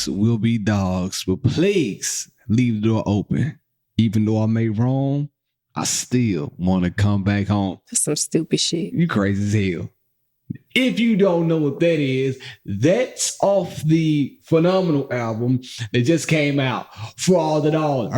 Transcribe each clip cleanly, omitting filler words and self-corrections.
Dogs will be dogs, but please leave the door open. Even though I may wrong, I still want to come back home. That's some stupid shit. You crazy as hell. If you don't know what that is, that's off the phenomenal album that just came out, For All the Dogs.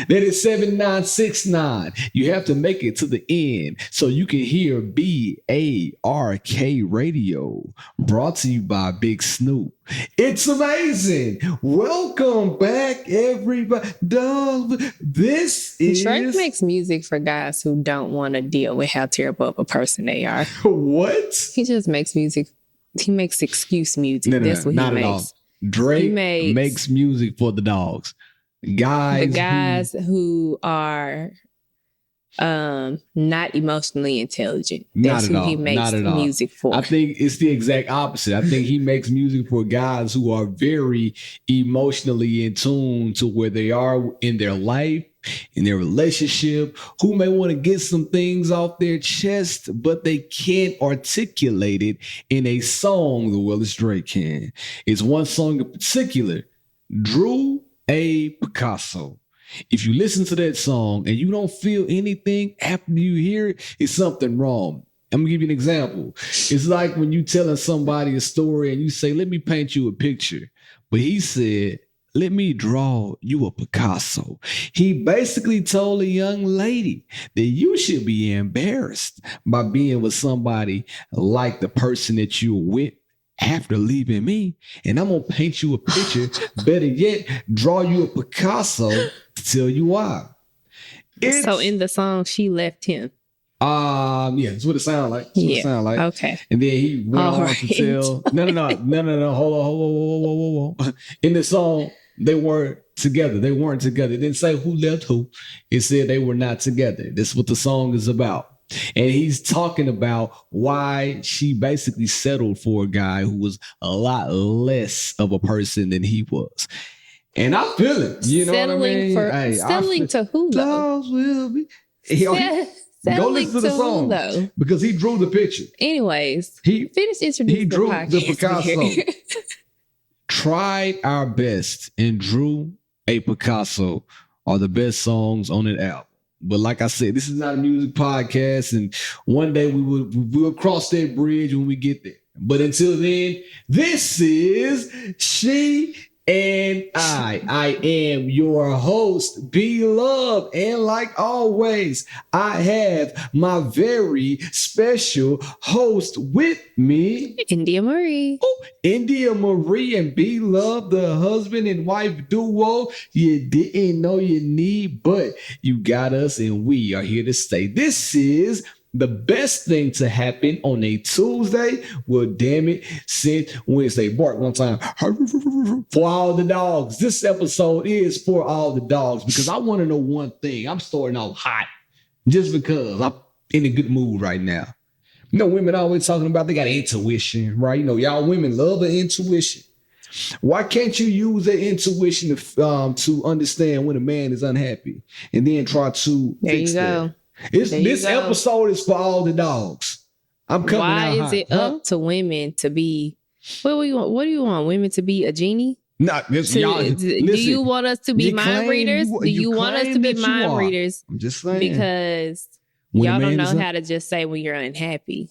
That is 7969. You have to make it to the end so you can hear BARK Radio, brought to you by Big Snoop. It's amazing. Welcome back, everybody. This is... Drake makes music for guys who don't want to deal with how terrible of a person they are. What? He just makes music. He makes excuse music. That's what he makes. At all. Drake makes music for the dogs. The guys who are not emotionally intelligent. That's who he makes music for. I think it's the exact opposite. I think he makes music for guys who are very emotionally in tune to where they are in their life, in their relationship, who may want to get some things off their chest, but they can't articulate it in a song the well as Drake can. It's one song in particular, Drew A. Picasso. If you listen to that song and you don't feel anything after you hear it, it's something wrong. I'm gonna give you an example. It's like when you telling somebody a story and you say, let me paint you a picture. But he said, let me draw you a Picasso. He basically told a young lady that you should be embarrassed by being with somebody like the person that you're with after leaving me. And I'm going to paint you a picture. Better yet, draw you a Picasso to tell you why. So in the song, she left him. Yeah, that's what it sounds like. Okay. And then he went on to tell, no, hold on. In the song, they weren't together. It didn't say who left who. It said they were not together. That's what the song is about. And he's talking about why she basically settled for a guy who was a lot less of a person than he was. And I feel it. You know what I mean? Settling to who, though? Will be. Go listen to the song, though, because he drew the picture. Anyways, he introducing he drew the Picasso. Tried Our Best and Drew A. Picasso are the best songs on that album. But like I said, this is not a music podcast, and one day we'll cross that bridge when we get there. But until then, this is She and I. I am your host, Beloved, and like always, I have my very special host with me, India Marie. Oh, India Marie and Beloved, the husband and wife duo you didn't know you need, but you got us, and we are here to stay. This is the best thing to happen on a Tuesday. Well, damn it, since Wednesday. Bark one time. For all the dogs. This episode is for all the dogs because I want to know one thing. I'm starting off hot just because I'm in a good mood right now. You know, women always talking about they got intuition, right? You know, y'all women love the intuition. Why can't you use that intuition to understand when a man is unhappy and then try to fix that? This episode is for all the dogs. I'm coming out hot. Why is it up to women to be... What do you want? Women to be a genie? No, y'all. Do you want us to be mind readers? Do you want us to be mind readers? I'm just saying. Because y'all don't know how to just say when you're unhappy.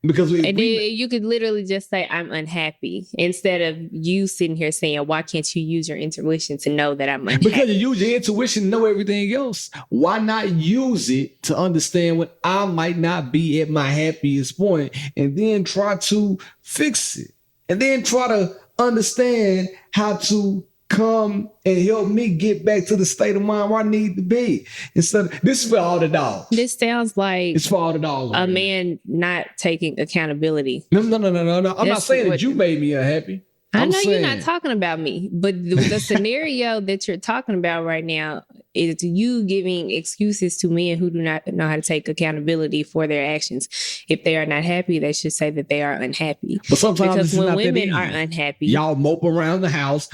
Because then you could literally just say, I'm unhappy, instead of you sitting here saying, why can't you use your intuition to know that I'm unhappy? Because you use your intuition to know everything else. Why not use it to understand when I might not be at my happiest point and then try to fix it? And then try to understand how to come and help me get back to the state of mind where I need to be. Instead of, this is for all the dogs. This sounds like it's for all the dogs. A man not taking accountability. No. I'm not saying that you made me unhappy. I know you're not talking about me, but the scenario that you're talking about right now is you giving excuses to men who do not know how to take accountability for their actions. If they are not happy, they should say that they are unhappy. But sometimes because when women are unhappy, y'all mope around the house,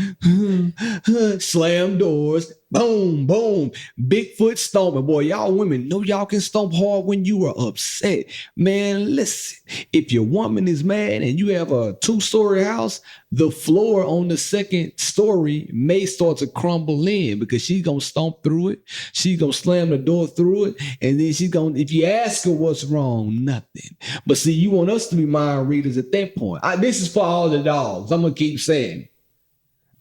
slam doors, Boom, boom. Bigfoot stomping. Boy, y'all women know y'all can stomp hard when you are upset. Man, listen. If your woman is mad and you have a 2-story house, the floor on the second story may start to crumble in because she's going to stomp through it. She's going to slam the door through it. And then she's going to, if you ask her what's wrong, nothing. But see, you want us to be mind readers at that point. This is for all the dogs. I'm going to keep saying it.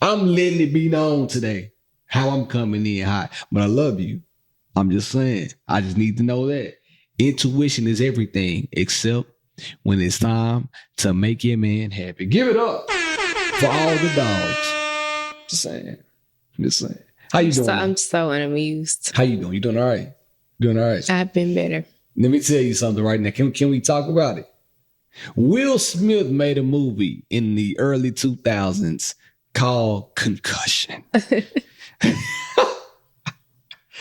I'm letting it be known today how I'm coming in hot, but I love you. I'm just saying, I just need to know that intuition is everything except when it's time to make your man happy. Give it up for all the dogs. Just saying. How you doing? I'm so unamused. How you doing? You doing all right? Doing all right? I've been better. Let me tell you something right now. Can we talk about it? Will Smith made a movie in the early 2000s called Concussion.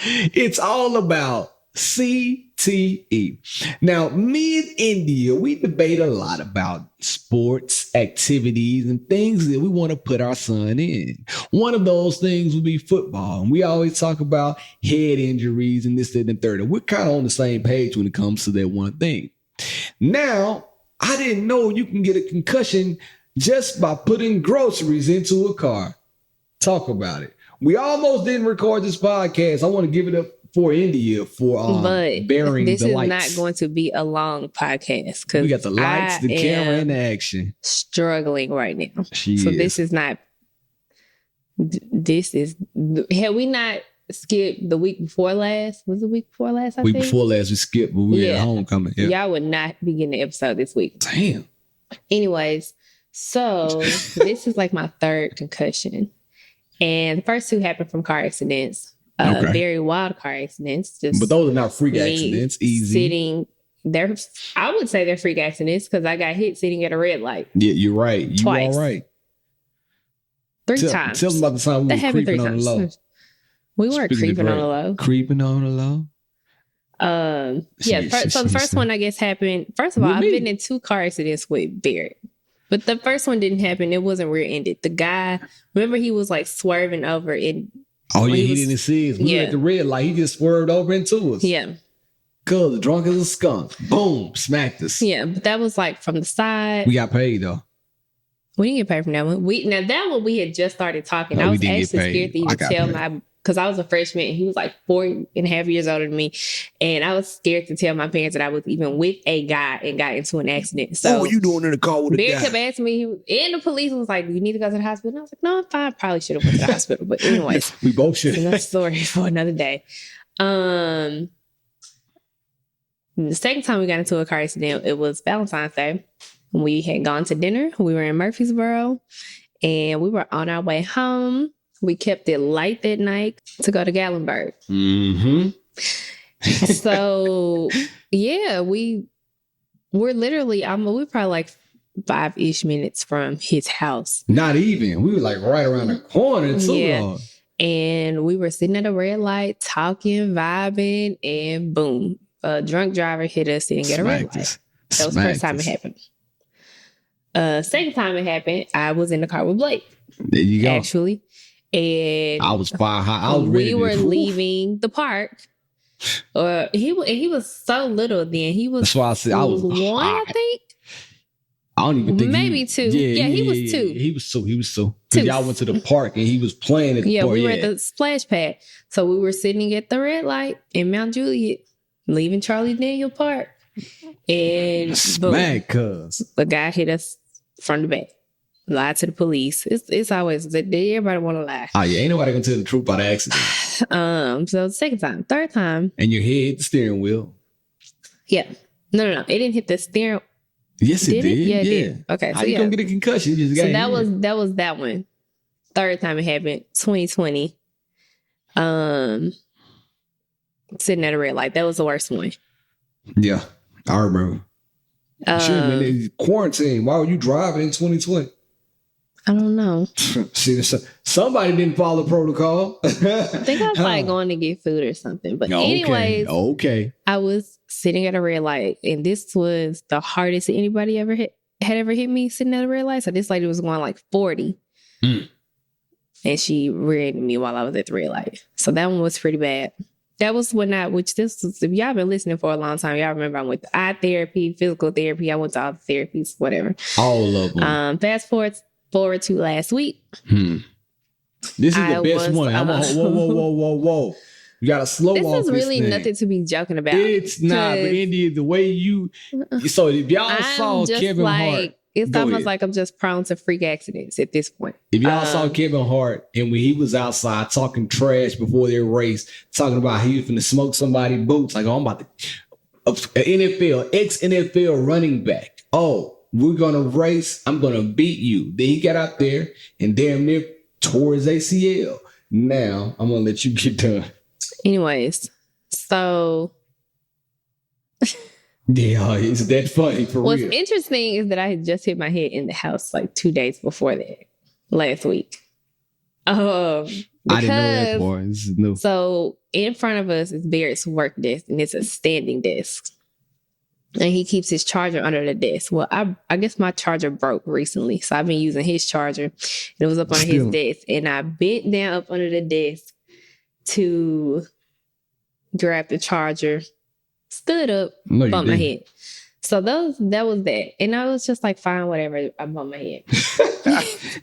It's all about CTE. Now, me and India, we debate a lot about sports, activities, and things that we want to put our son in. One of those things would be football. And we always talk about head injuries and this, that, and the third. And we're kind of on the same page when it comes to that one thing. Now, I didn't know you can get a concussion just by putting groceries into a car. Talk about it. We almost didn't record this podcast. I want to give it up for India for bearing the lights. This is not going to be a long podcast because we got the lights, the camera, and the action. Struggling right now. This is not. This is. Had we not skipped the week before last? Was it the week before last? I think before last we skipped, but we had homecoming. Yeah. Y'all would not be getting the episode this week. Damn. Anyways, so this is like my third concussion. And the first 2 happened from car accidents, very wild car accidents. But those are not freak accidents. Easy. Sitting there, I would say they're freak accidents because I got hit sitting at a red light. Yeah, you're right. You Twice. all right. 3 times. Tell them about the time we were creeping on the low. We weren't creeping on the low. Creeping on the low. So the first one I guess happened. First of all, I've been in 2 car accidents with Barrett. But the first one didn't happen. It wasn't rear-ended. The guy, remember he was like swerving over and he didn't see us. We were at the red light. He just swerved over into us. Yeah. Cause drunk as a skunk. Boom. Smacked us. Yeah, but that was like from the side. We got paid though. We didn't get paid from that one. Now that one we had just started talking. I was actually scared to even tell because I was a freshman and he was like 4.5 years older than me. And I was scared to tell my parents that I was even with a guy and got into an accident. So what were you doing in the car with a guy? Bear kept asking me, and the police was like, "Do you need to go to the hospital?" And I was like, "No, I'm fine. Probably should have went to the hospital." But anyways, we both should. Another story for another day. The second time we got into a car accident, it was Valentine's Day. We had gone to dinner. We were in Murfreesboro and we were on our way home. We kept it light that night to go to Gatlinburg. Mm-hmm. So, yeah, we're literally, we're probably like 5-ish minutes from his house. Not even. We were like right around the corner too. Yeah. And we were sitting at a red light, talking, vibing, and boom, a drunk driver hit us and get a red light. That was the first time it happened. Second time it happened, I was in the car with Blake. There you go. Actually. And I was fire high. I was ready. We were leaving the park. He was so little then. He was. That's why I said I was 1, I think. I don't even think maybe 2. Yeah, he was 2. He was 2. Because y'all went to the park and he was playing at the park. We were at the splash pad. So we were sitting at the red light in Mount Juliet, leaving Charlie Daniel Park. And smack, cuz the guy hit us from the back. Lied to the police. It's always everybody want to lie. Oh yeah, ain't nobody gonna tell the truth about the accident. So the second time, third time, and your head hit the steering wheel. Yeah, no, it didn't hit the steering. Yes, it did. Yeah, it did. Okay, how you gonna get a concussion? You just got that was that one. Third time it happened, 2020. Sitting at a red light. That was the worst one. Yeah, I remember. Should have been in quarantine. Why were you driving in 2020? I don't know. See, somebody didn't follow protocol. I think I was like going to get food or something. But anyways, I was sitting at a red light, and this was the hardest anybody had ever hit me sitting at a red light. So this lady was going like 40. and she rear-ended me while I was at the red light. So that one was pretty bad. That was when if y'all been listening for a long time, y'all remember I went to eye therapy, physical therapy. I went to all the therapies, whatever. All of them. Fast forward to last week. This is the best one. Whoa. You got to slow this off is really nothing to be joking about. It's not. But India, the way you... So if y'all saw Kevin Hart... It's almost like I'm just prone to freak accidents at this point. If y'all saw Kevin Hart and when he was outside talking trash before their race, talking about he was going to smoke somebody's boots, like, oh, I'm about to... ex-NFL running back. Oh, we're going to race. I'm going to beat you. Then he got out there and damn near tore his ACL. Now, I'm going to let you get done. Anyways, so... Yeah, it's that funny for real. What's interesting is that I had just hit my head in the house like 2 days before that, last week. I didn't know that part. This is new. So in front of us is Barrett's work desk, and it's a standing desk. And he keeps his charger under the desk. Well, I guess my charger broke recently, so I've been using his charger. And it was up on his desk, and I bent down up under the desk to grab the charger. Stood up, bumped my head. So that was that. And I was just like, fine, whatever. I bumped my head.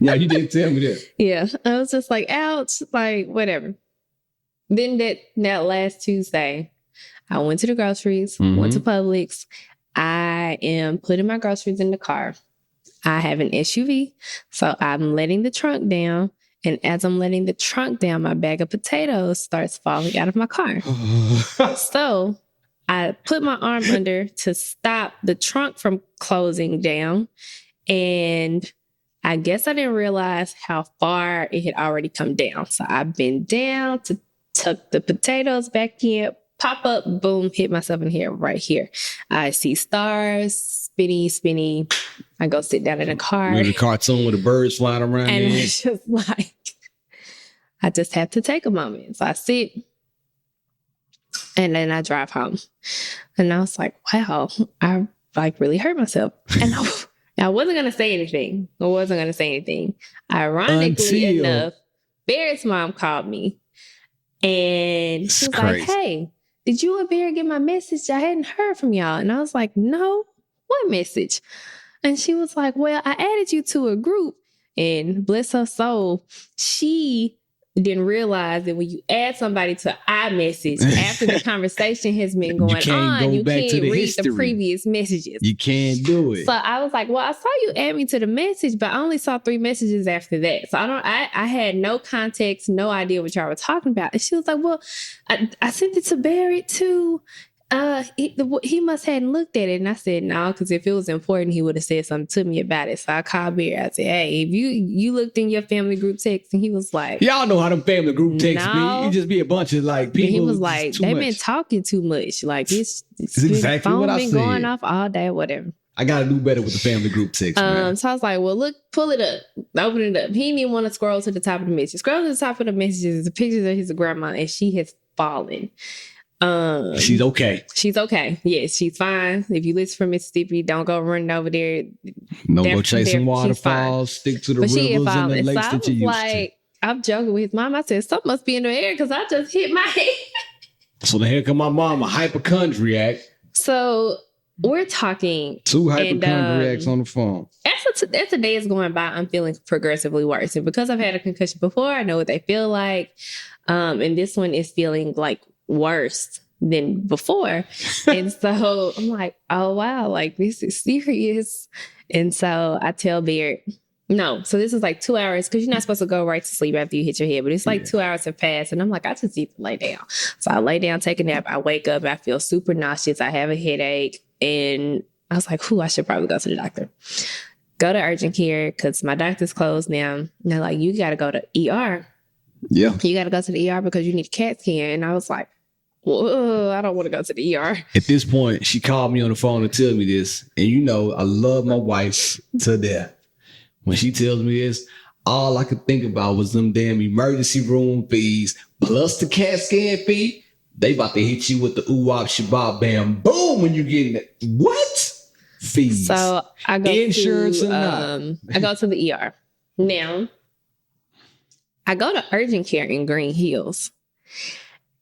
Yeah, you didn't tell me that. Yeah. I was just like, ouch, like, whatever. Then that last Tuesday, I went to the groceries, went to Publix. I am putting my groceries in the car. I have an SUV, so I'm letting the trunk down. And as I'm letting the trunk down, my bag of potatoes starts falling out of my car. So I put my arm under to stop the trunk from closing down. And I guess I didn't realize how far it had already come down. So I bent down to tuck the potatoes back in, pop up, boom, hit myself in here, right here. I see stars, spinny. I go sit down in the car. Remember the cartoon with the birds flying around? And it's just like, I just have to take a moment. So I sit. And then I drive home. And I was like, wow, I like really hurt myself. And I wasn't going to say anything. Ironically enough, Barrett's mom called me. And she was like, hey, did you and Barrett get my message? I hadn't heard from y'all. And I was like, no, what message? And she was like, well, I added you to a group. And bless her soul, she didn't realize that when you add somebody to iMessage after the conversation has been going on, you can't read the previous messages. You can't do it. So I was like, well, I saw you add me to the message, but I only saw 3 messages after that. So I had no context, no idea what y'all were talking about. And she was like, well, I sent it to Barrett too. He must hadn't looked at it. And I said, no, because if it was important, he would have said something to me about it. So I called Barry. I said, hey, if you looked in your family group text, and he was like, y'all know how them family group texts be. You just be a bunch of like people. He was like, they've been talking too much. Like it's exactly what I said. Going off all day, whatever. I got to do better with the family group text, man. So I was like, well, look, pull it up, open it up. He didn't even want to scroll to the top of the message. Scroll to the top of the messages is the pictures of his grandma, and she has fallen. She's okay. She's okay. Yes, she's fine. If you listen from Mississippi, don't go running over there. No, go chasing waterfalls. Stick to the rivers and the lakes that you used to. I'm joking with his mom. I said, something must be in the air because I just hit my head. So the heck of my mom, a hypochondriac. So we're talking. 2 hypochondriacs on the phone. As the day is going by, I'm feeling progressively worse. And because I've had a concussion before, I know what they feel like. And this one is feeling like worse than before. And so I'm like, oh wow, like this is serious. And so I tell Barrett, no, so this is like 2 hours because you're not supposed to go right to sleep after you hit your head, but it's like 2 hours have passed. And I'm like, I just need to lay down. So I lay down, take a nap. I wake up, I feel super nauseous. I have a headache. And I was like, I should probably go to the doctor. Go to urgent care because my doctor's closed now. And they're like, you got to go to ER. Yeah. You got to go to the ER because you need a CAT scan. And I was like, whoa, I don't want to go to the ER. At this point, she called me on the phone to tell me this. And you know, I love my wife to death. When she tells me this, all I could think about was them damn emergency room fees plus the CAT scan fee. They about to hit you with the ooh-wop, shabab, bam, boom when you get it. What? Fees. So I go insurance or not. I go to the ER. Now, I go to urgent care in Green Hills.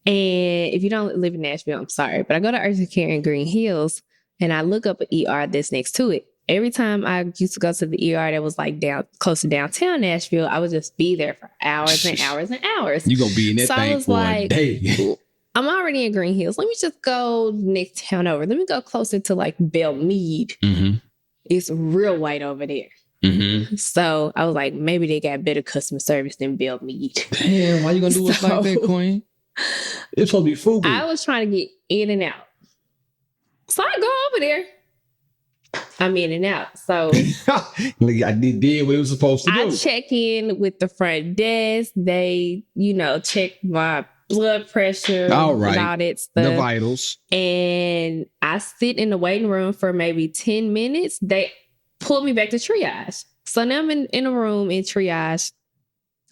And if you don't live in Nashville, I'm sorry, but I go to urgent care in Green Hills and I look up an ER that's next to it. Every time I used to go to the ER that was like down close to downtown Nashville, I would just be there for hours and hours and hours. You gonna be in that thing for a day. I'm already in Green Hills. Let me just go next town over. Let me go closer to like Belmead. Mm-hmm. It's real white over there. Mm-hmm. So I was like, maybe they got better customer service than Belmead. Damn, why you gonna do us like that, Queen? It's supposed to be food. I was trying to get in and out. So I go over there. I'm in and out. So I did what it was supposed to do. I check in with the front desk. They, check my blood pressure, all right, and all that stuff. The vitals. And I sit in the waiting room for maybe 10 minutes. They pull me back to triage. So now I'm in a room in triage.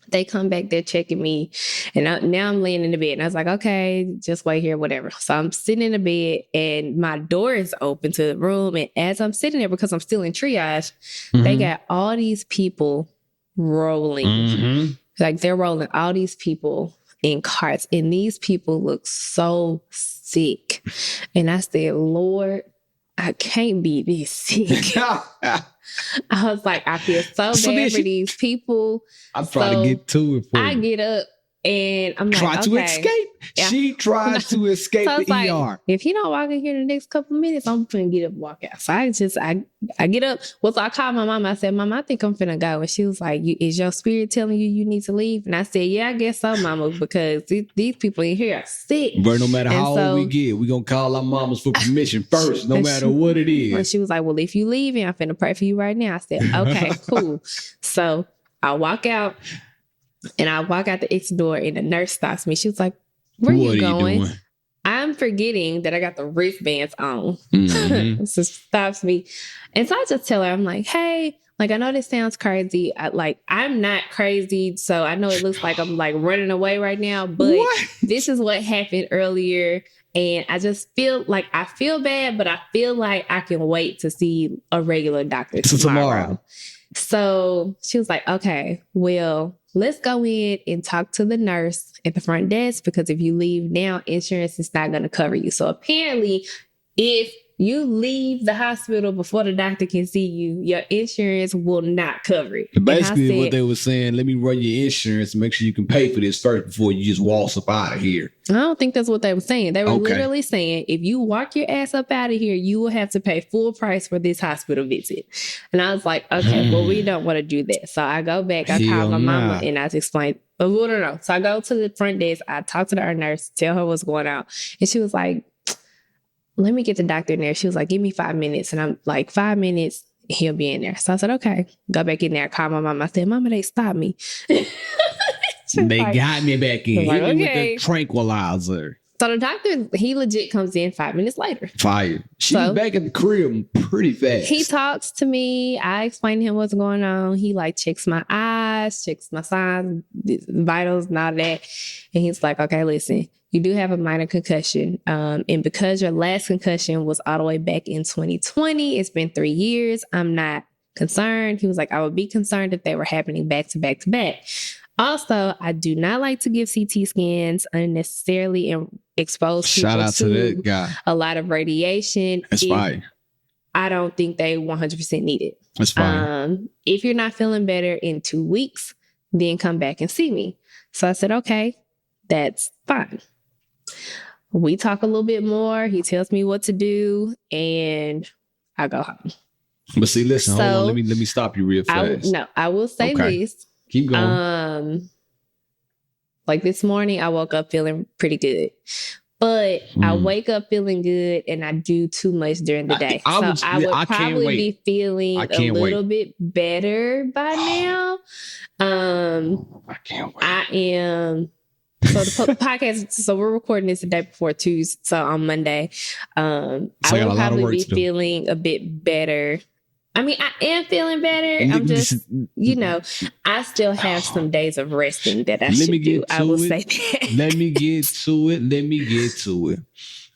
They come back there checking me. And now I'm laying in the bed. And I was like, okay, just wait here, whatever. So I'm sitting in the bed and my door is open to the room. And as I'm sitting there, because I'm still in triage, they got all these people rolling. Mm-hmm. Like they're rolling all these people in carts. And these people look so sick. And I said, Lord, I can't be this sick. I was like, I feel so bad for these people. I'm trying to get to it for you. I get up and I'm like, to escape. Yeah. She tried to escape so the ER. Like, if he don't walk in here in the next couple of minutes, I'm finna get up and walk out. So I get up. Well, so I called my mom. I said, Mama, I think I'm finna go. And she was like, is your spirit telling you need to leave? And I said, yeah, I guess so, Mama, because these people in here are sick. But no matter how old we get, we're going to call our mamas for permission first, no matter what it is. And she was like, well, if you leave, I'm finna pray for you right now. I said, okay, cool. So I walk out. And I walk out the exit door and the nurse stops me. She was like, where are you going? I'm forgetting that I got the wristbands on. Mm-hmm. So she stops me. And so I just tell her, I'm like, hey, like, I know this sounds crazy. I'm not crazy. So I know it looks like I'm like running away right now, but this is what happened earlier. And I just feel like I feel bad, but I feel like I can wait to see a regular doctor tomorrow. So she was like, okay, well, let's go in and talk to the nurse at the front desk, because if you leave now, insurance is not going to cover you. So apparently, if you leave the hospital before the doctor can see you, your insurance will not cover it. Basically, what they were saying, let me run your insurance and make sure you can pay for this first before you just waltz up out of here. I don't think that's what they were saying. They were literally saying, if you walk your ass up out of here, you will have to pay full price for this hospital visit. And I was like, okay, well, we don't want to do that. So I go back, I call my mama and I explained, no. So I go to the front desk, I talk to the nurse, tell her what's going on. And she was like, let me get the doctor in there. She was like, give me 5 minutes. And I'm like, 5 minutes, he'll be in there. So I said, okay. Go back in there. Call my mom. I said, Mama, they stopped me. They got me back in. Like, hit me with the tranquilizer. So the doctor, he legit comes in 5 minutes later. Fired. She's back at the crib pretty fast. He talks to me. I explain to him what's going on. He like checks my eyes, checks my signs, vitals and all that. And he's like, okay, listen, you do have a minor concussion. And because your last concussion was all the way back in 2020, it's been 3 years. I'm not concerned. He was like, I would be concerned if they were happening back to back to back. Also, I do not like to give CT scans unnecessarily and expose people Shout out to that guy. A lot of radiation. That's fine. I don't think they 100% need it. That's fine. If you're not feeling better in 2 weeks, then come back and see me. So I said, okay, that's fine. We talk a little bit more. He tells me what to do, and I go home. But see, listen, hold on. Let me stop you real fast. I will say this. Keep going. Like this morning, I woke up feeling pretty good. But I wake up feeling good and I do too much during the day. I would probably be feeling a little bit better by now. I can't wait. I am. So the podcast, so we're recording this the day before Tuesday. So on Monday, I will probably be feeling a bit better. I mean, I am feeling better. I'm just, I still have some days of resting that I should do. I will say that. Let me get to it.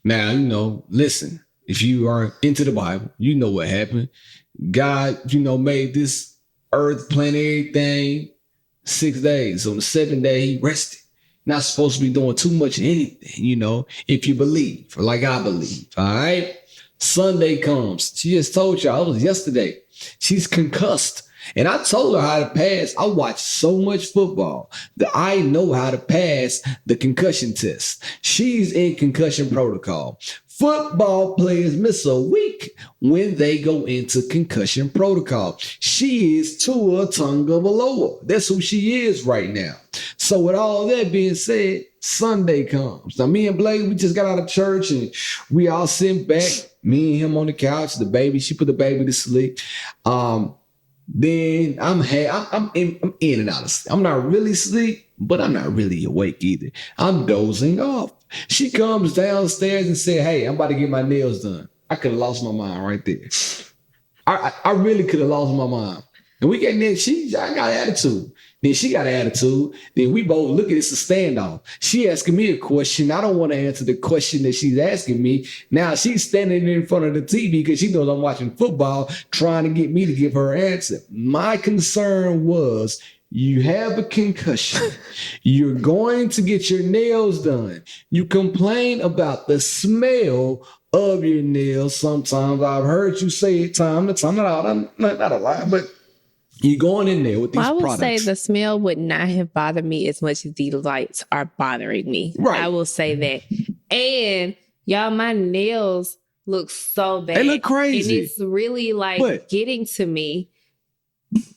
Now, listen, if you are into the Bible, you know what happened. God, made this earth, planet, everything 6 days. On the 7th day, he rested. Not supposed to be doing too much of anything, if you believe, or like I believe. All right. Sunday comes. She just told y'all, it was yesterday. She's concussed. And I told her how to pass. I watched so much football that I know how to pass the concussion test. She's in concussion protocol. Football players miss a week when they go into concussion protocol. She is Tua Tagovailoa. That's who she is right now. So with all that being said, Sunday comes. Now, me and Blake, we just got out of church and we all sitting back, me and him on the couch, the baby, she put the baby to sleep. Then I'm in and out of sleep. I'm not really asleep, but I'm not really awake either. I'm dozing off. She comes downstairs and said, hey, I'm about to get my nails done. I could have lost my mind right there. I really could have lost my mind. And we get there, I got attitude. Then she got attitude. Then we both look at it's a standoff. She asking me a question. I don't want to answer the question that she's asking me. Now she's standing in front of the TV because she knows I'm watching football, trying to get me to give her an answer. My concern was, you have a concussion. You're going to get your nails done. You complain about the smell of your nails. Sometimes I've heard you say it time to time. Not a lie, but you're going in there with these products. I would say the smell would not have bothered me as much as the lights are bothering me. Right. I will say that. And y'all, my nails look so bad. They look crazy. And it's really getting to me.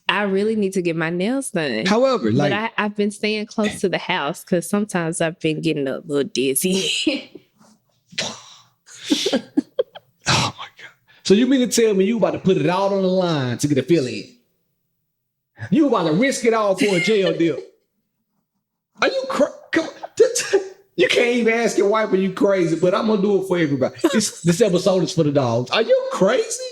I really need to get my nails done. However, but I've been staying close to the house because sometimes I've been getting a little dizzy. Oh my God. So you mean to tell me you about to put it all on the line to get a feeling? You about to risk it all for a jail deal? Are you come on. You can't even ask your wife, are you crazy? But I'm going to do it for everybody. This episode is for the dogs. Are you crazy?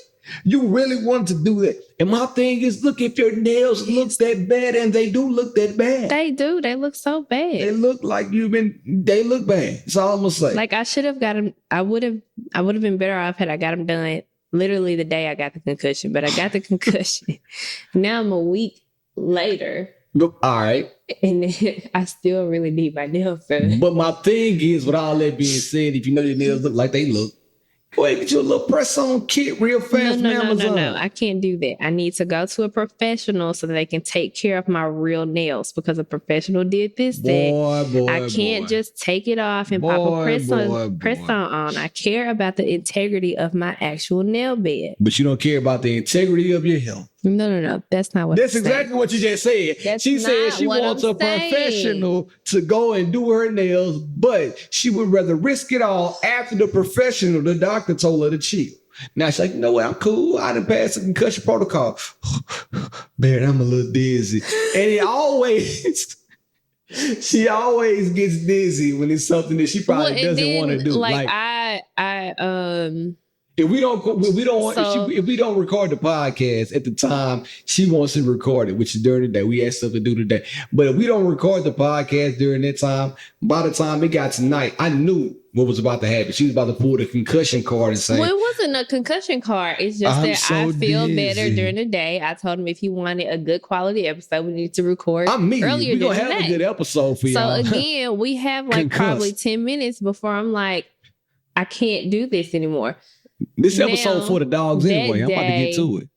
You really want to do that? And my thing is, look, if your nails look that bad, and they do look that bad. They do. They look so bad. They look like they look bad. That's all I'm going to say. Like I should have got them. I would have been better off had I got them done literally the day I got the concussion, but I got the concussion. Now I'm a week later. All right. And I still really need my nails done. But my thing is, with all that being said, if you know your nails look like they look, go ahead, get you a little press-on kit real fast from Amazon. No. I can't do that. I need to go to a professional so that they can take care of my real nails because a professional did this. I can't just take it off and pop a press-on on. I care about the integrity of my actual nail bed. But you don't care about the integrity of your health. No. That's not what That's exactly what you just said. She said she wants a professional to go and do her nails, but she would rather risk it all after the professional, the doctor, told her to chill. Now she's like, you know what? I'm cool. I done passed the concussion protocol. Man, I'm a little dizzy. And she always gets dizzy when it's something that she probably doesn't want to do. If we don't record the podcast at the time she wants to record it, which is during the day, we had stuff to do today. But if we don't record the podcast during that time, by the time it got tonight, I knew what was about to happen. She was about to pull the concussion card and say, well, it wasn't a concussion card. It's just that I feel better during the day. I told him if he wanted a good quality episode, we need to record earlier. We're going to have a good episode for y'all. So again, we have probably 10 minutes before I'm like, I can't do this anymore. This episode for the dogs anyway. I'm about to get to it.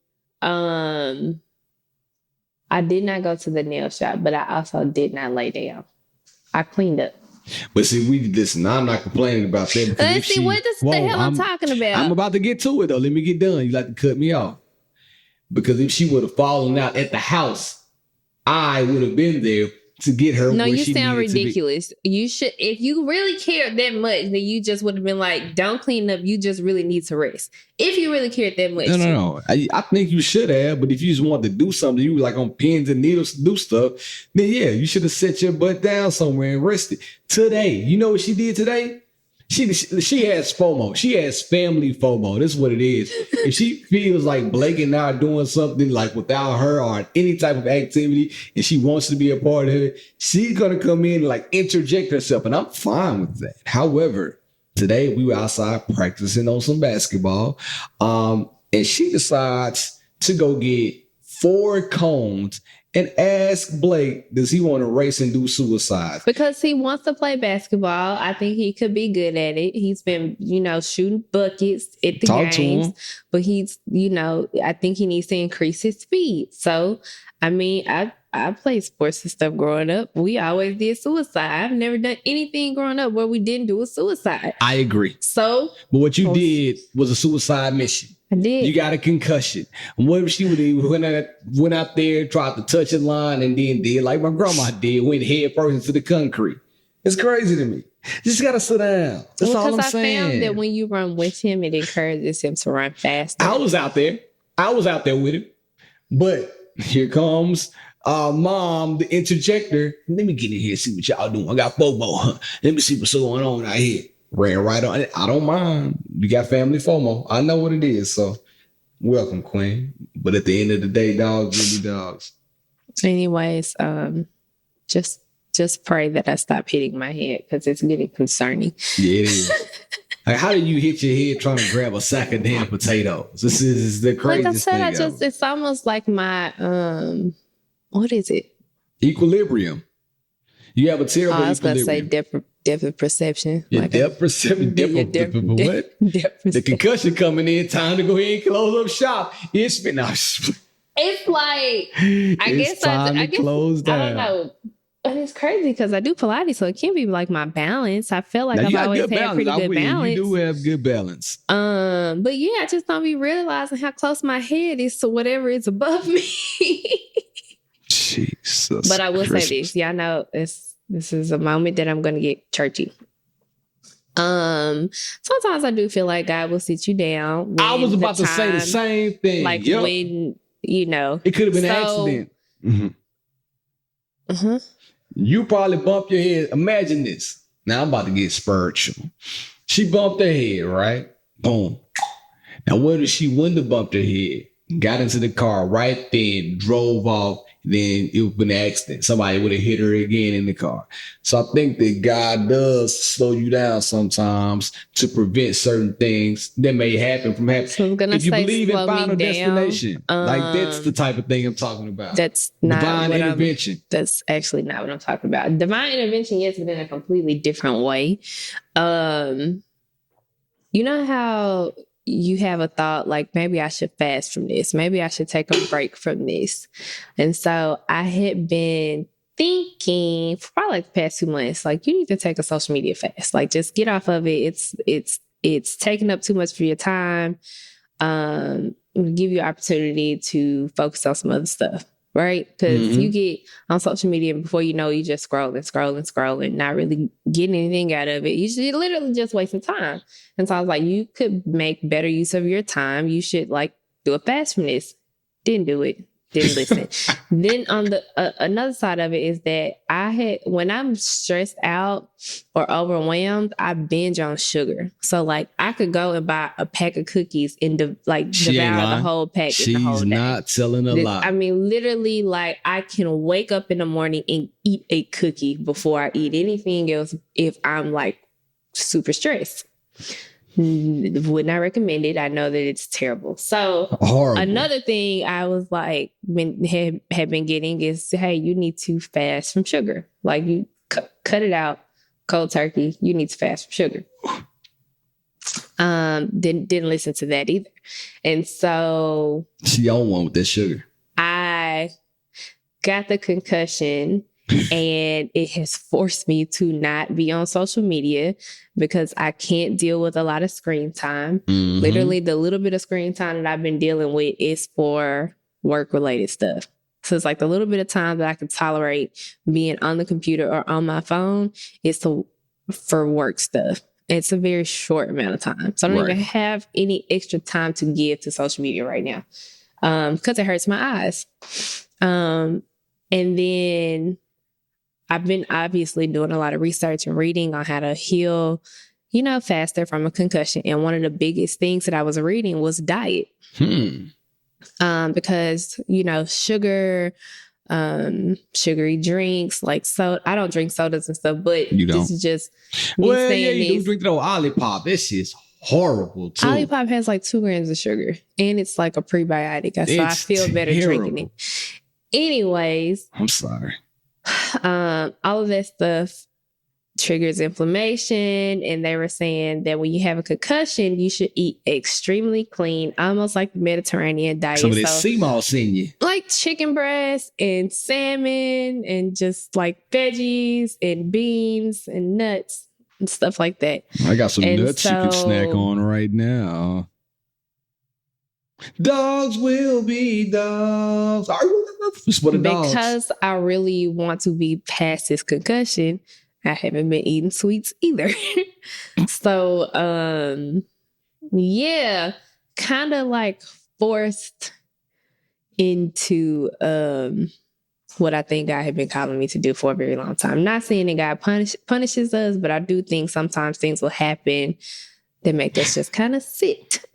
I did not go to the nail shop, but I also did not lay down. I cleaned up. But see, I'm not complaining about that. Let's see what the hell I'm talking about. I'm about to get to it though. Let me get done. You like to cut me off. Because if she would have fallen out at the house, I would have been there to get her. No, you sound ridiculous. You should, if you really cared that much, then you just would have been like, don't clean up. You just really need to rest. If you really cared that much. No. I think you should have, but if you just wanted to do something, you were like on pins and needles to do stuff, then yeah, you should have set your butt down somewhere and rested. Today, you know what she did today? She has FOMO. She has family FOMO. That's what it is. If she feels like Blake and I are doing something like without her or any type of activity and she wants to be a part of it, she's going to come in and like interject herself. And I'm fine with that. However, today we were outside practicing on some basketball. And she decides to go get 4 cones and ask Blake, does he want to race and do suicide? Because he wants to play basketball. I think he could be good at it. He's been, shooting buckets at the Talk to games. him. But he's, I think he needs to increase his speed. So, I mean, I played sports and stuff growing up. We always did suicide. I've never done anything growing up where we didn't do a suicide. I agree. So, but what you did was a suicide mission. I did. You got a concussion. And what if she would have went out there, tried to touch a line, and then did like my grandma did, went head first into the concrete? It's crazy to me. Just gotta sit down. That's all I'm saying. Because I found that when you run with him, it encourages him to run faster. I was out there with him. But here comes mom, the interjector. Let me get in here and see what y'all doing. I got FOMO. Let me see what's going on out here. Ran right on. I don't mind. You got family FOMO. I know what it is. So welcome, Queen. But at the end of the day, dogs will be dogs. Anyways, just pray that I stop hitting my head because it's getting concerning. Yeah, it is. Like, how do you hit your head trying to grab a sack of damn potatoes? This is the craziest thing. Like I said, it's almost like my what is it? Equilibrium. You have a terrible equilibrium. I was going to say depth of perception. Your depth perception. What? The concussion coming in. Time to go ahead and close up shop. It's been. It's like I guess close down. I don't know. But it's crazy because I do Pilates, so it can't be like my balance. I feel like I've always had pretty good balance. You do have good balance. But yeah, I just don't be realizing how close my head is to whatever is above me. Jesus. But I will say this. Y'all know this is a moment that I'm going to get churchy. Sometimes I do feel like God will sit you down. I was about to say the same thing. Like when, it could have been an accident. Mm-hmm. Uh-huh. You probably bumped your head. Imagine this. Now I'm about to get spiritual. She bumped her head, right? Boom. Now what if she wouldn't have bumped her head? Got into the car right then, drove off, then it would have been an accident. Somebody would have hit her again in the car. So I think that God does slow you down sometimes to prevent certain things that may happen from happening. So if you believe in final destination, like that's the type of thing I'm talking about. That's not divine intervention. That's actually not what I'm talking about. Divine intervention, yes, but in a completely different way. You know how you have a thought like, maybe I should fast from this. Maybe I should take a break from this. And so I had been thinking for probably like the past 2 months, like you need to take a social media fast. Like just get off of it. It's taking up too much for your time. Give you an opportunity to focus on some other stuff. Right? Because you get on social media and before you know, you just scrolling, not really getting anything out of it. You're literally just wasting time. And so I was like, you could make better use of your time. You should like do a fast from this. Didn't do it. Didn't listen. Then on the another side of it is that when I'm stressed out or overwhelmed, I binge on sugar. So like I could go and buy a pack of cookies and devour the whole pack. She's in the whole day. not telling a lie. I mean, literally, like I can wake up in the morning and eat a cookie before I eat anything else if I'm like super stressed. Would not recommend it. I know that it's terrible. So horrible. Another thing I was like, had been getting is, hey, you need to fast from sugar. Like you cut it out, cold turkey. You need to fast from sugar. Didn't listen to that either. And so she on one with that sugar. I got the concussion. And it has forced me to not be on social media because I can't deal with a lot of screen time. Mm-hmm. Literally, the little bit of screen time that I've been dealing with is for work-related stuff. So it's like the little bit of time that I can tolerate being on the computer or on my phone is for work stuff. It's a very short amount of time. So I don't even have any extra time to give to social media right now because it hurts my eyes. And then I've been obviously doing a lot of research and reading on how to heal, faster from a concussion. And one of the biggest things that I was reading was diet. Because, sugar, sugary drinks, like soda. I don't drink sodas and stuff, but you don't. This is just you do drink the old Olipop. This shit is horrible too. Olipop has like 2 grams of sugar and it's like a prebiotic. So I feel better drinking it. Anyways, I'm sorry. all of that stuff triggers inflammation, and they were saying that when you have a concussion, you should eat extremely clean, almost like the Mediterranean diet. Some of that sea moss in you. Like chicken breast and salmon and just like veggies and beans and nuts and stuff like that. I got some nuts you can snack on right now. Dogs will be dogs. Because I really want to be past this concussion, I haven't been eating sweets either. So, yeah, kind of like forced into what I think God had been calling me to do for a very long time. Not saying that God punishes us, but I do think sometimes things will happen that make us just kind of sit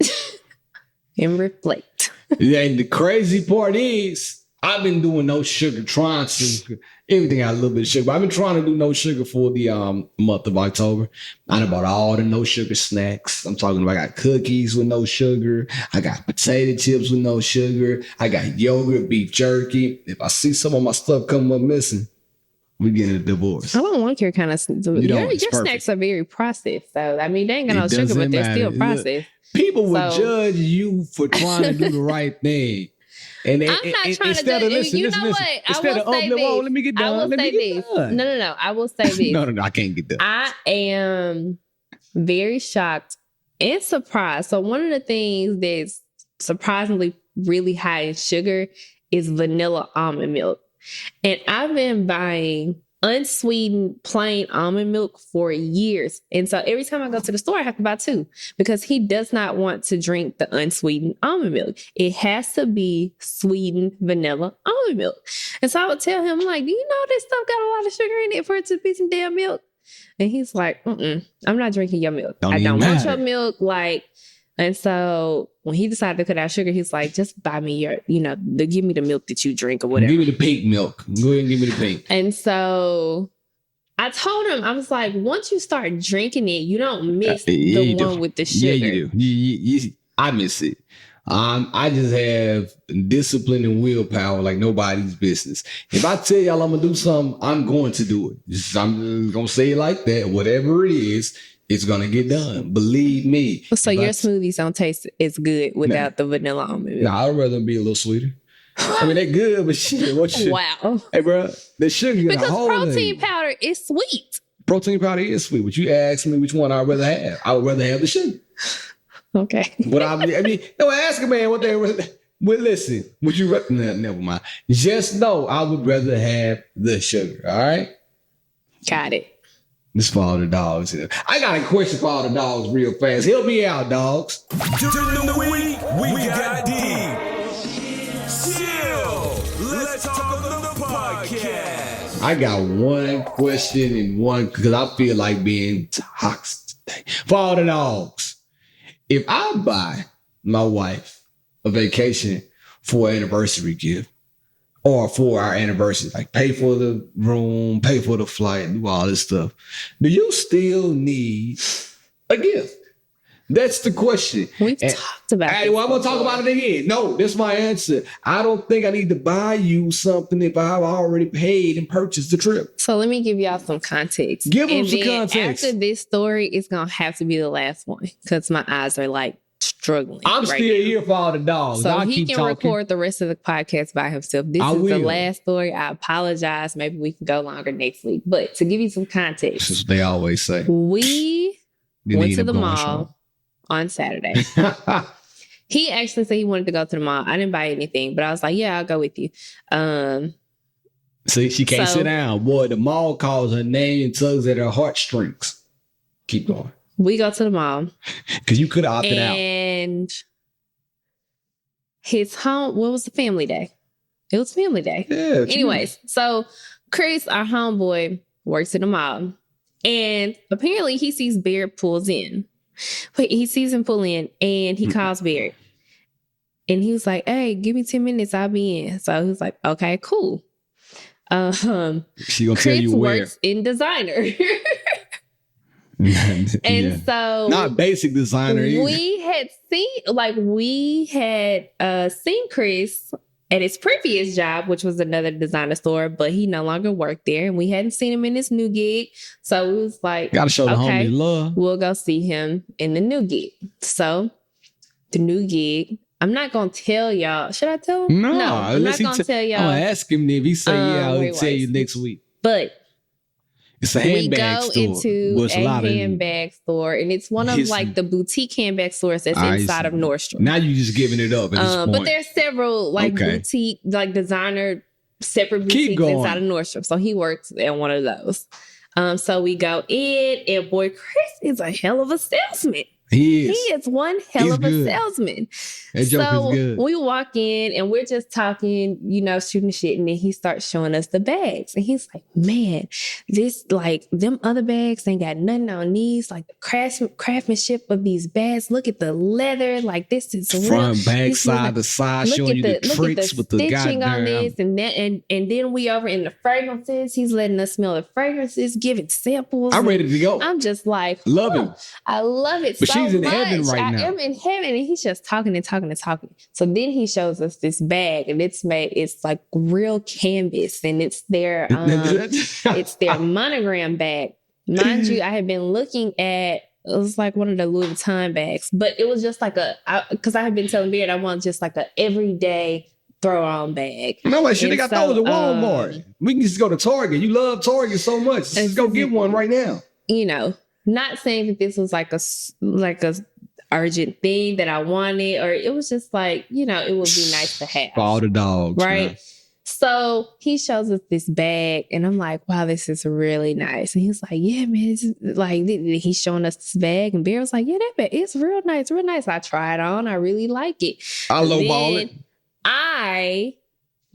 and reflect. Yeah, and the crazy part is, I've been doing no sugar, trying to everything got a little bit of sugar. But I've been trying to do no sugar for the month of October. I done bought all the no sugar snacks. I'm talking about I got cookies with no sugar. I got potato chips with no sugar. I got yogurt, beef jerky. If I see some of my stuff come up missing, we getting a divorce. I don't want your kind of your snacks are very processed. So I mean, they ain't got no sugar, but they're still processed. Look, people will judge you for trying to do the right thing. And I'm not trying to judge you. You know what? I will say this. Let me get done. I will say this. No. I will say this. No. I can't get done. I am very shocked and surprised. So one of the things that's surprisingly really high in sugar is vanilla almond milk. And I've been buying unsweetened plain almond milk for years. And so every time I go to the store, I have to buy 2 because he does not want to drink the unsweetened almond milk. It has to be sweetened vanilla almond milk. And so I would tell him, like, do you know this stuff got a lot of sugar in it for it to be some damn milk? And he's like, I'm not drinking your milk. I don't want your milk. And so when he decided to cut out sugar, he's like, just buy me your, give me the milk that you drink or whatever. Give me the pink milk. Go ahead and give me the pink. And so I told him, I was like, once you start drinking it, you don't miss the one with the sugar. Yeah, you do. I miss it. I just have discipline and willpower like nobody's business. If I tell y'all I'm going to do something, I'm going to do it. I'm going to say it like that. Whatever it is, it's going to get done. Believe me. So your smoothies don't taste as good without the vanilla almond milk? Nah, I'd rather be a little sweeter. I mean, they're good, but shit, what shit? Wow. Hey, bro, the sugar got a whole protein powder is sweet. Protein powder is sweet. But you ask me which one I'd rather have. I would rather have the sugar. Okay. But ask a man what they were. Well, listen, would you rather? Nah, never mind. Just know I would rather have the sugar. All right. Got it. This for all the dogs. I got a question for all the dogs real fast. Help me out, dogs. During the week, we got deep. Chill. Let's talk on the podcast. I got one question and one because I feel like being toxic today. For all the dogs. If I buy my wife a vacation for an anniversary gift, or for our anniversary, like pay for the room, pay for the flight, do all this stuff, do you still need a gift? That's the question. We've talked about it. Well, I'm going to talk about it again. No, that's my answer. I don't think I need to buy you something if I've already paid and purchased the trip. So let me give y'all some context. Give them some context. After this story, it's going to have to be the last one because my eyes are like struggling. I'm still here for all the dogs. So he can record the rest of the podcast by himself. This is the last story. I apologize. Maybe we can go longer next week. But to give you some context, as they always say, we went to the mall on Saturday. He actually said he wanted to go to the mall. I didn't buy anything, but I was like, yeah, I'll go with you. See, she can't sit down. Boy, the mall calls her name and tugs at her heartstrings. Keep going. We go to the mall. Because you could have opted out. And his home, what was the family day? It was family day. Yeah. Anyways, so Chris, our homeboy, works in the mall. And apparently he sees Barrett pulls in. But he sees him pull in and he calls Barrett. And he was like, hey, give me 10 minutes, I'll be in. So he was like, okay, cool. She gonna Chris tell you where. Works in designer. So not basic designer either. We had seen Chris at his previous job, which was another designer store, but he no longer worked there. And we hadn't seen him in his new gig. So it was like, Gotta show the okay, homies love. we'll go see him in the new gig. So the new gig, I'm not going to tell y'all. Should I tell him? No, I'm not going to tell y'all. I'm going to ask him if he say, yeah, I'll tell you next week. But it's a handbag store. We go into a handbag store, and it's one of like the boutique handbag stores that's inside of Nordstrom. Now you're just giving it up at this point. But there's several like boutique, like designer separate boutiques inside of Nordstrom. So he works at one of those. So we go in, and boy, Chris is a hell of a salesman. He is one hell of a salesman. That joke is good. We walk in and we're just talking, shooting shit. And then he starts showing us the bags. And he's like, man, this, like, them other bags ain't got nothing on these. Like, the craftsmanship of these bags. Look at the leather. Like, this is front, back, side to side, showing you the tricks with the stitching on this. And then we over in the fragrances. He's letting us smell the fragrances, giving samples. I'm ready to go. I'm just like, love it. I love it so she's in heaven right now. I am in heaven, and he's just talking and talking and talking. So then he shows us this bag, and it's like real canvas, and it's their monogram bag. Mind you, I had been looking at, it was like one of the Louis Vuitton bags, but it was just like because I had been telling Beard I want just like a everyday throw on bag. No, like shit, they got those at Walmart. We can just go to Target. You love Target so much. Let's just go get one right now. Not saying that this was like a urgent thing that I wanted, or it was just like, it would be nice to have. For all the dogs. Right? Man. So he shows us this bag, and I'm like, wow, this is really nice. And he's like, yeah, man. It's like, he's showing us this bag, and Bear was like, yeah, that bag, it's real nice, real nice. I tried on. I really like it. I lowball it. I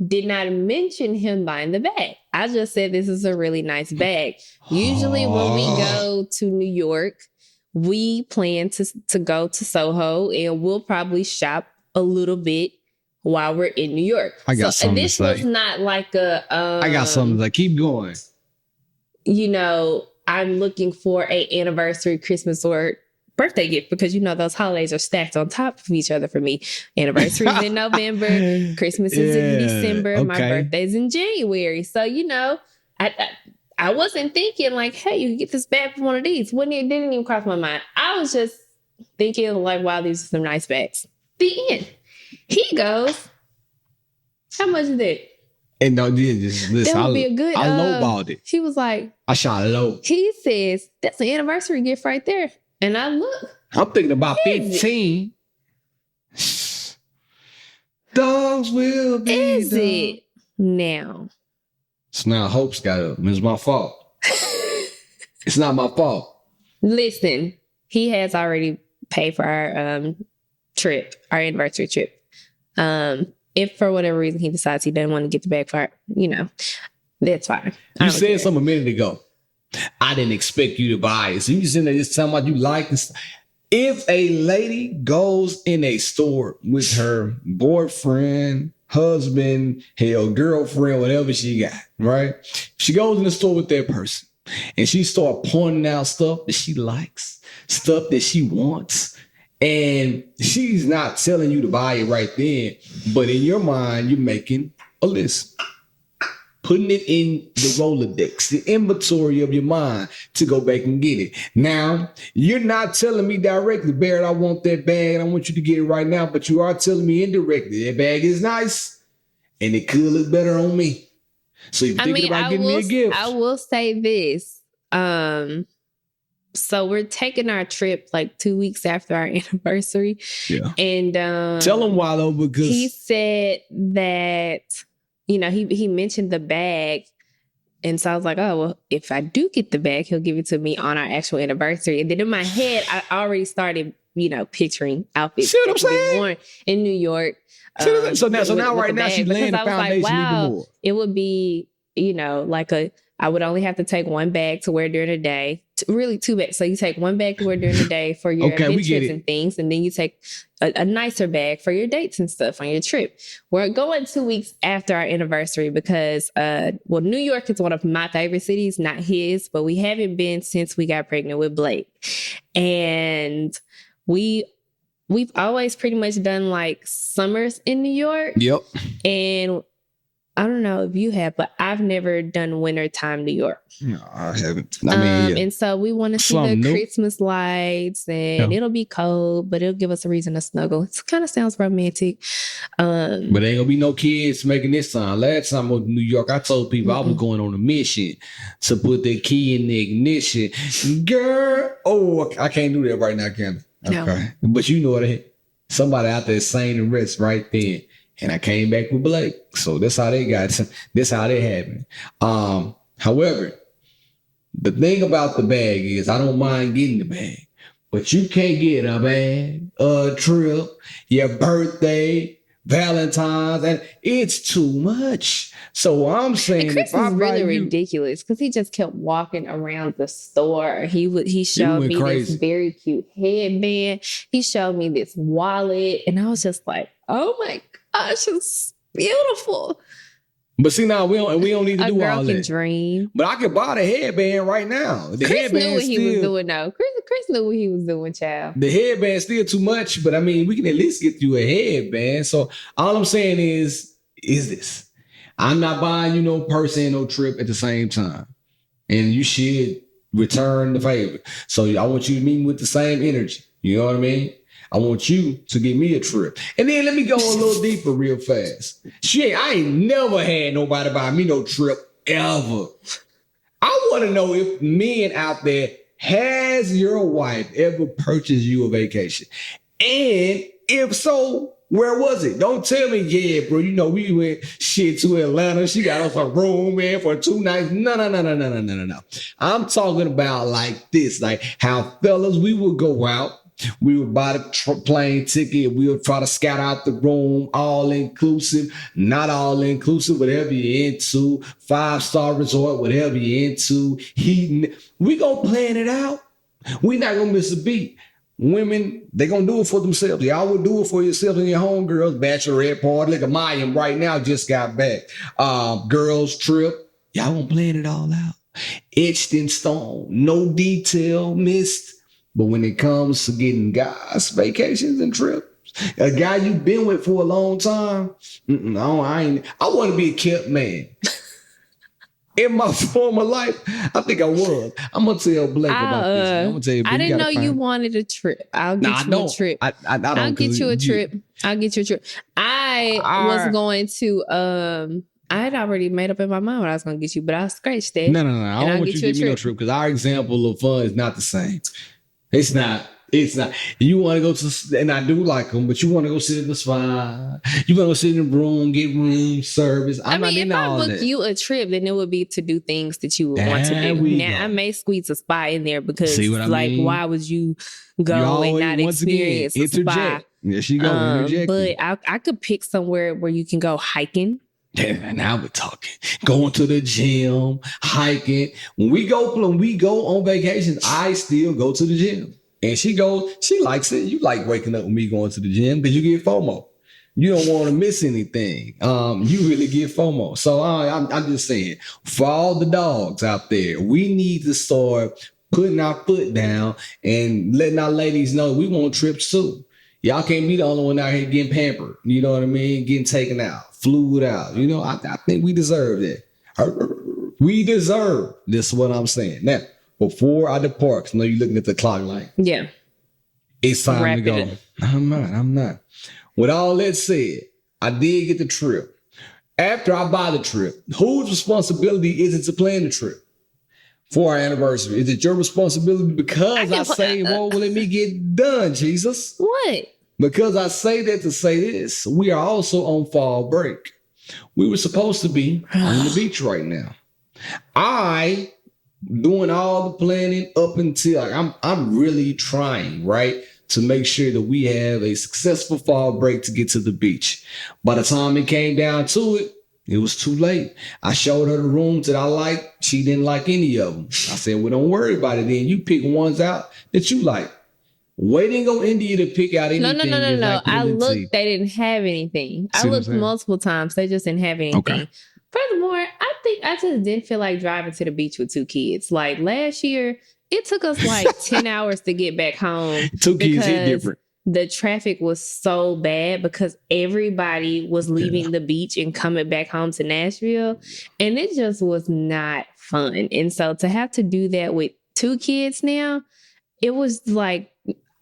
did not mention him buying the bag. I just said this is a really nice bag. Usually when we go to New York, we plan to go to Soho, and we'll probably shop a little bit while we're in New York. I got something to say. This was not like I got something to say. Keep going. I'm looking for an anniversary, Christmas, or birthday gift, because those holidays are stacked on top of each other for me. Anniversary's in November, Christmas is in December, my birthday's in January. So I wasn't thinking like, hey, you can get this bag for one of these. It didn't even cross my mind. I was just thinking like, wow, these are some nice bags. The end. He goes, how much is that? And no, listen, that would be a good. I lowballed it. He was like, I shot low. He says that's an anniversary gift right there. And I look. I'm thinking about 15. Dogs will be. Is it now? It's not Hope's got up. It's my fault. It's not my fault. Listen, he has already paid for our trip, our anniversary trip. If for whatever reason he decides he doesn't want to get the bag for it, that's fine. You said something a minute ago. I didn't expect you to buy it. So you just in there just talking about you like this. If a lady goes in a store with her boyfriend, husband, hell, girlfriend, whatever she got, right? She goes in the store with that person and she start pointing out stuff that she likes, stuff that she wants. And she's not telling you to buy it right then, but in your mind, you're making a list. Putting it in the Rolodex, the inventory of your mind to go back and get it. Now, you're not telling me directly, Barrett, I want that bag and I want you to get it right now, but you are telling me indirectly, that bag is nice and it could look better on me. So if you're thinking about getting me a gift. I will say this. So we're taking our trip like 2 weeks after our anniversary. Yeah. And tell him why though, because he said that he mentioned the bag. And so I was like, oh, well, if I do get the bag, he'll give it to me on our actual anniversary. And then in my head, I already started, picturing outfits that would be worn in New York. So now right now she's laying the foundation even more. It would be, I would only have to take one bag to wear during the day. Really 2 bags. So you take one bag to wear during the day for your adventures and things. And then you take a nicer bag for your dates and stuff on your trip. We're going 2 weeks after our anniversary because, New York is one of my favorite cities, not his, but we haven't been since we got pregnant with Blake. And we we've always pretty much done like summers in New York. Yep. And I don't know if you have, but I've never done wintertime New York. No, I haven't. I mean, And so we want to see Something the new. Christmas lights, and it'll be cold, but it'll give us a reason to snuggle. It kind of sounds romantic. But ain't gonna be no kids making this time. Last time I was in New York, I told people I was going on a mission to put the key in the ignition. Girl, I can't do that right now, can I? No. Okay. But you know what? Somebody out there saying the rest right then. And I came back with Blake. So that's how they got it. That's how they happened. However, the thing about the bag is I don't mind getting the bag. But you can't get a bag, a trip, your birthday, Valentine's, and it's too much. So I'm saying, And Chris if I is buy really you, ridiculous because he just kept walking around the store. He showed went me crazy. this very cute headband. He showed me this wallet, and I was just like, "Oh my gosh, it's beautiful." but see now we don't need to A do girl all can that. dream. But I could buy the headband right now. The Chris headband knew what he was still, doing. Though Chris knew what he was doing, child. the headband's still too much, but I mean, we can at least get you a headband. So all I'm saying is this. I'm not buying you no purse and no trip at the same time. And you should return the favor. So I want you to meet me with the same energy. You know what I mean? I want you to give me a trip. And then let me go a little deeper real fast. Shit, I ain't never had nobody buy me no trip ever. I want to know if men out there, has your wife ever purchased you a vacation? And if so, where was it? Don't tell me, yeah, bro, you know, we went shit to Atlanta. She got us a room, man, for 2 nights. No. I'm talking about like this, like how fellas, we would go out. We would buy the plane ticket. We would try to scout out the room, all inclusive, not all inclusive, whatever you're into, 5-star resort, whatever you're into. We gonna plan it out. We not gonna miss a beat. Women, they gonna do it for themselves. Y'all would do it for yourselves and your homegirls. Bachelorette party. Look at Mayim right now, just got back. Girls trip. Y'all gonna plan it all out. Etched in stone. No detail missed. But when it comes to getting guys vacations and trips, a guy you've been with for a long time, I want to be a kept man. In my former life, I think I was. I'm gonna tell Blake about this. I'm gonna tell you. I didn't know you wanted a trip. I'll get you a trip. I don't. I'll get you a trip. I'll get you a trip. I was going to. I had already made up in my mind what I was going to get you, but I scratched that. No. I don't want you to give me no trip because our example of fun is not the same. It's not. You want to go to, and I do like them, but you want to go sit in the spa. You want to go sit in the room, get room service. I'm not into all that. If I book you a trip, then it would be to do things that you would want to do. Now, I may squeeze a spa in there because, why would you go and not experience a spa? There she go. But I could pick somewhere where you can go hiking. Yeah, now we're talking. Going to the gym, hiking. When we go on vacations, I still go to the gym. And she likes it. You like waking up with me going to the gym because you get FOMO. You don't want to miss anything. You really get FOMO. So I'm just saying, for all the dogs out there, we need to start putting our foot down and letting our ladies know we want trips too. Y'all can't be the only one out here getting pampered. You know what I mean? Getting taken out, flued out. You know, I think we deserve that. We deserve this is what I'm saying. Now, before I depart, 'cause I know you're looking at the clock like, yeah, it's time to go. I'm not. With all that said, I did get the trip. After I buy the trip, whose responsibility is it to plan the trip for our anniversary? Is it your responsibility? Because I say, well, let me get done, Jesus. What? Because I say that to say this, we are also on fall break. We were supposed to be on the beach right now. I doing all the planning up until I'm really trying, right, to make sure that we have a successful fall break to get to the beach. By the time it came down to it, it was too late. I showed her the rooms that I liked. She didn't like any of them. I said, well, don't worry about it then. You pick ones out that you like. Waiting on India to pick out anything. No. I looked, they didn't have anything. I looked multiple times. They just didn't have anything. Okay. Furthermore, I think I just didn't feel like driving to the beach with 2 kids. Like last year, it took us like 10 hours to get back home. 2 kids hit different. the traffic was so bad because everybody was leaving the beach and coming back home to Nashville. And it just was not fun. And so to have to do that with 2 kids now, it was like,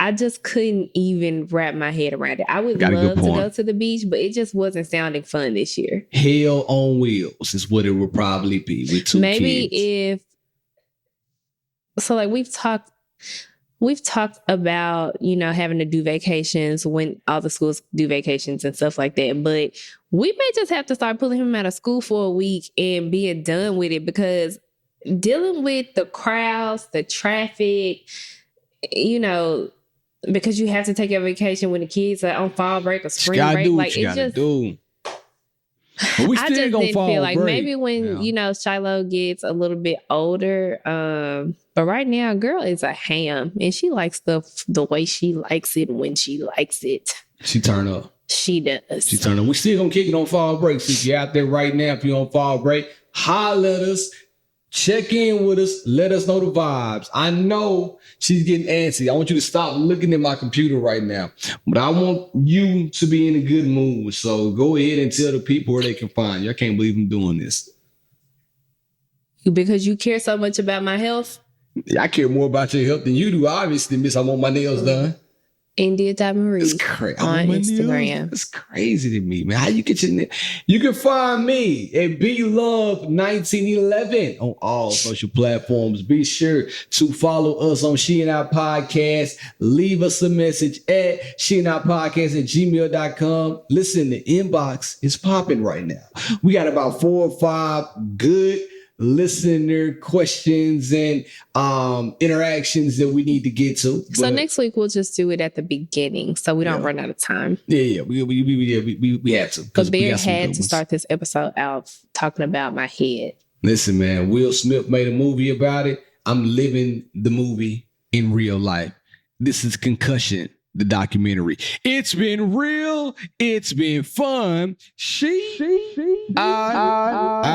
I just couldn't even wrap my head around it. I would love to go to the beach, but it just wasn't sounding fun this year. Hell on wheels is what it would probably be with 2 kids. Maybe so like we've talked about, you know, having to do vacations when all the schools do vacations and stuff like that. But we may just have to start pulling him out of school for a week and being done with it, because dealing with the crowds, the traffic, you know, because you have to take a vacation when the kids are on fall break or spring break. Like it just do. But we still I just didn't feel like break. Maybe when you know Shiloh gets a little bit older, but right now, girl is a ham, and she likes stuff the way she likes it when she likes it. She turn up. She does. She turn up. We still gonna kick it on fall break. So if you're out there right now, if you're on fall break, holler at us. Check in with us. Let us know the vibes. I know she's getting antsy. I want you to stop looking at my computer right now. But I want you to be in a good mood. So go ahead and tell the people where they can find you. I can't believe I'm doing this. Because you care so much about my health? I care more about your health than you do. Obviously, miss, I want my nails done. India.Marie on Instagram. It's crazy to me, man. How you get your nails? You can find me at BLove1911 on all social platforms. Be sure to follow us on She and I Podcast. Leave us a message at sheandipodcast@gmail.com. Listen, the inbox is popping right now. We got about 4 or 5 good listener questions and interactions that we need to get to. So next week we'll just do it at the beginning, so we don't run out of time. We have to. But Bear had to start this episode out talking about my head. Listen, man, Will Smith made a movie about it. I'm living the movie in real life. This is Concussion, the documentary. It's been real. It's been fun. She out.